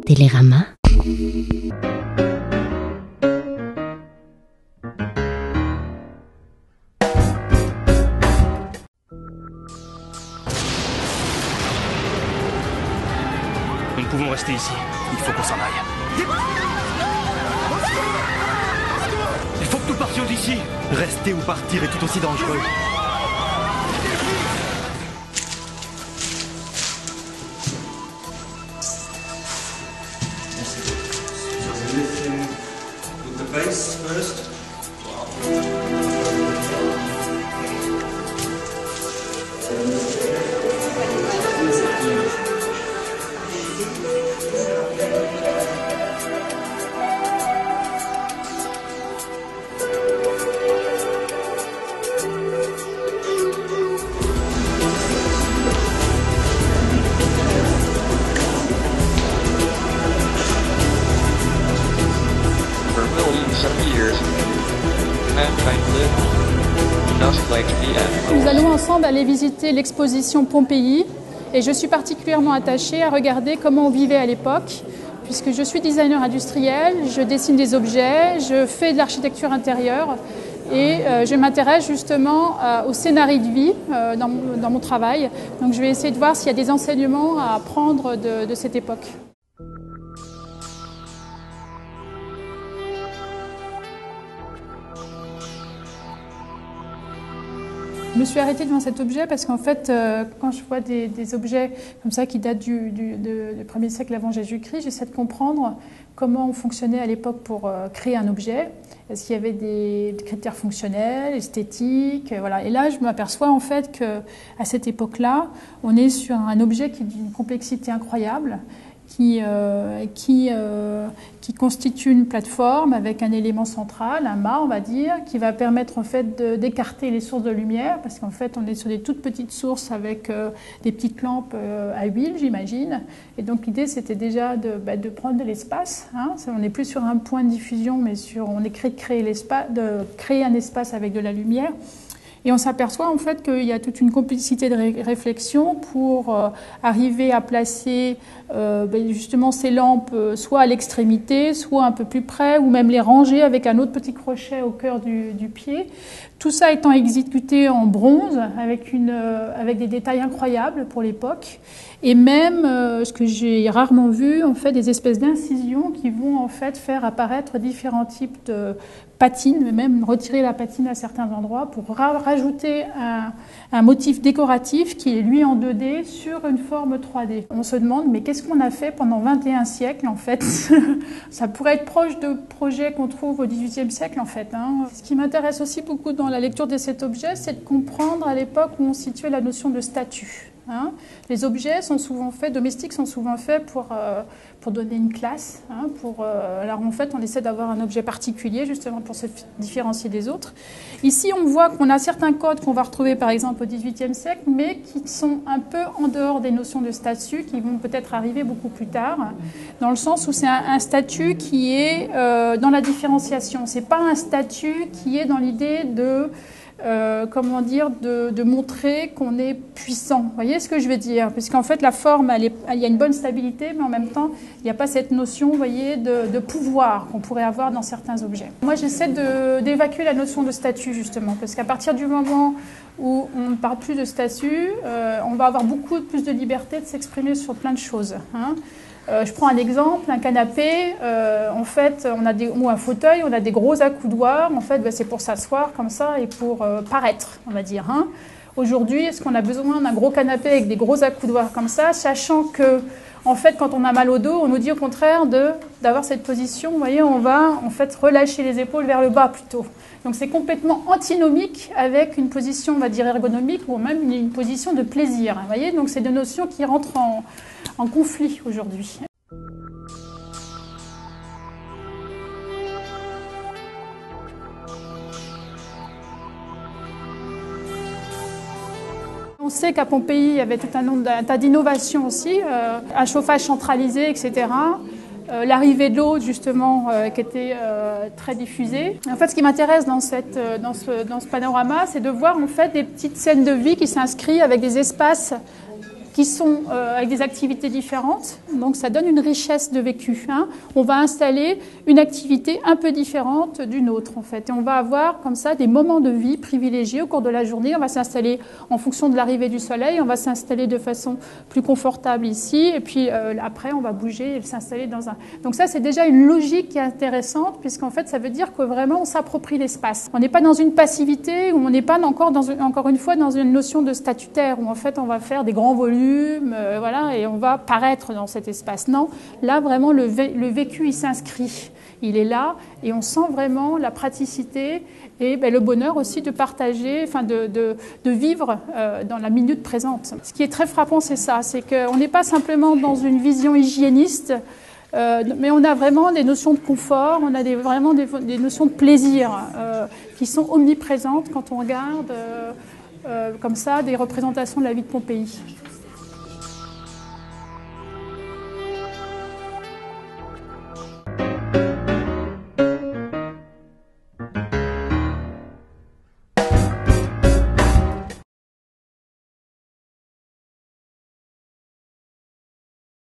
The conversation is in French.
Télérama. Nous ne pouvons rester ici. Il faut qu'on s'en aille. Il faut que nous partions d'ici. Rester ou partir est tout aussi dangereux. Nous allons ensemble aller visiter l'exposition Pompéi et je suis particulièrement attachée à regarder comment on vivait à l'époque puisque je suis designer industriel, je dessine des objets, je fais de l'architecture intérieure et je m'intéresse justement au scénario de vie dans mon travail. Donc je vais essayer de voir s'il y a des enseignements à apprendre de cette époque. Je me suis arrêtée devant cet objet parce qu'en fait, quand je vois des objets comme ça qui datent du 1er siècle avant Jésus-Christ, j'essaie de comprendre comment on fonctionnait à l'époque pour créer un objet. Est-ce qu'il y avait des critères fonctionnels, esthétiques, voilà. Et là, je m'aperçois en fait qu'à cette époque-là, on est sur un objet qui est d'une complexité incroyable, qui constitue une plateforme avec un élément central, un mât on va dire, qui va permettre en fait d'écarter les sources de lumière, parce qu'en fait on est sur des toutes petites sources avec des petites lampes à huile j'imagine, et donc l'idée c'était déjà de prendre de l'espace, hein. On n'est plus sur un point de diffusion, mais on est de créer un espace avec de la lumière. Et on s'aperçoit en fait qu'il y a toute une complicité de réflexion pour arriver à placer justement ces lampes soit à l'extrémité, soit un peu plus près, ou même les ranger avec un autre petit crochet au cœur du pied. Tout ça étant exécuté en bronze avec des détails incroyables pour l'époque. Et même, ce que j'ai rarement vu, en fait, des espèces d'incisions qui vont en fait faire apparaître différents types de patines, même retirer la patine à certains endroits pour rajouter un motif décoratif qui est lui en 2D sur une forme 3D. On se demande, mais qu'est-ce qu'on a fait pendant 21 siècles en fait? Ça pourrait être proche de projets qu'on trouve au XVIIIe siècle en fait, hein. Ce qui m'intéresse aussi beaucoup dans la lecture de cet objet, c'est de comprendre à l'époque où on situait la notion de statut. Hein. Les objets domestiques sont souvent faits pour donner une classe. Hein, alors en fait, on essaie d'avoir un objet particulier justement pour se différencier des autres. Ici, on voit qu'on a certains codes qu'on va retrouver par exemple au XVIIIe siècle, mais qui sont un peu en dehors des notions de statut, qui vont peut-être arriver beaucoup plus tard, dans le sens où c'est un statut qui est dans la différenciation. C'est pas un statut qui est dans l'idée de de montrer qu'on est puissant. Vous voyez ce que je veux dire? Puisqu'en fait, la forme, il y a une bonne stabilité, mais en même temps, il n'y a pas cette notion, vous voyez, de pouvoir qu'on pourrait avoir dans certains objets. Moi, j'essaie d'évacuer la notion de statut, justement, parce qu'à partir du moment où on ne parle plus de statut, on va avoir beaucoup plus de liberté de s'exprimer sur plein de choses, hein. Je prends un exemple, un canapé, en fait, ou un fauteuil, on a des gros accoudoirs, en fait, c'est pour s'asseoir comme ça et pour paraître, on va dire, hein. Aujourd'hui, est-ce qu'on a besoin d'un gros canapé avec des gros accoudoirs comme ça, sachant que, en fait, quand on a mal au dos, on nous dit au contraire d'avoir cette position, vous voyez, on va en fait relâcher les épaules vers le bas plutôt. Donc c'est complètement antinomique avec une position, on va dire, ergonomique ou même une position de plaisir. Vous voyez, donc c'est des notions qui rentrent en conflit aujourd'hui. On sait qu'à Pompéi, il y avait tout un tas d'innovations aussi, un chauffage centralisé, etc. L'arrivée de l'eau, justement, qui était très diffusée. En fait, ce qui m'intéresse dans ce panorama, c'est de voir en fait des petites scènes de vie qui s'inscrivent avec des espaces qui sont avec des activités différentes. Donc ça donne une richesse de vécu. Hein. On va installer une activité un peu différente d'une autre en fait. Et on va avoir comme ça des moments de vie privilégiés au cours de la journée. On va s'installer en fonction de l'arrivée du soleil. On va s'installer de façon plus confortable ici. Et puis après, on va bouger et s'installer dans un... Donc ça, c'est déjà une logique qui est intéressante puisqu'en fait, ça veut dire que vraiment, on s'approprie l'espace. On n'est pas dans une passivité ou on n'est pas encore, encore une fois, dans une notion de statutaire où en fait, on va faire des grands volumes, voilà, et on va paraître dans cet espace. Non, là, vraiment, le vécu, il s'inscrit. Il est là et on sent vraiment la praticité et le bonheur aussi de partager, enfin de vivre dans la minute présente. Ce qui est très frappant, c'est ça, c'est qu'on n'est pas simplement dans une vision hygiéniste, mais on a vraiment des notions de confort, on a vraiment des notions de plaisir qui sont omniprésentes quand on regarde comme ça des représentations de la vie de Pompéi.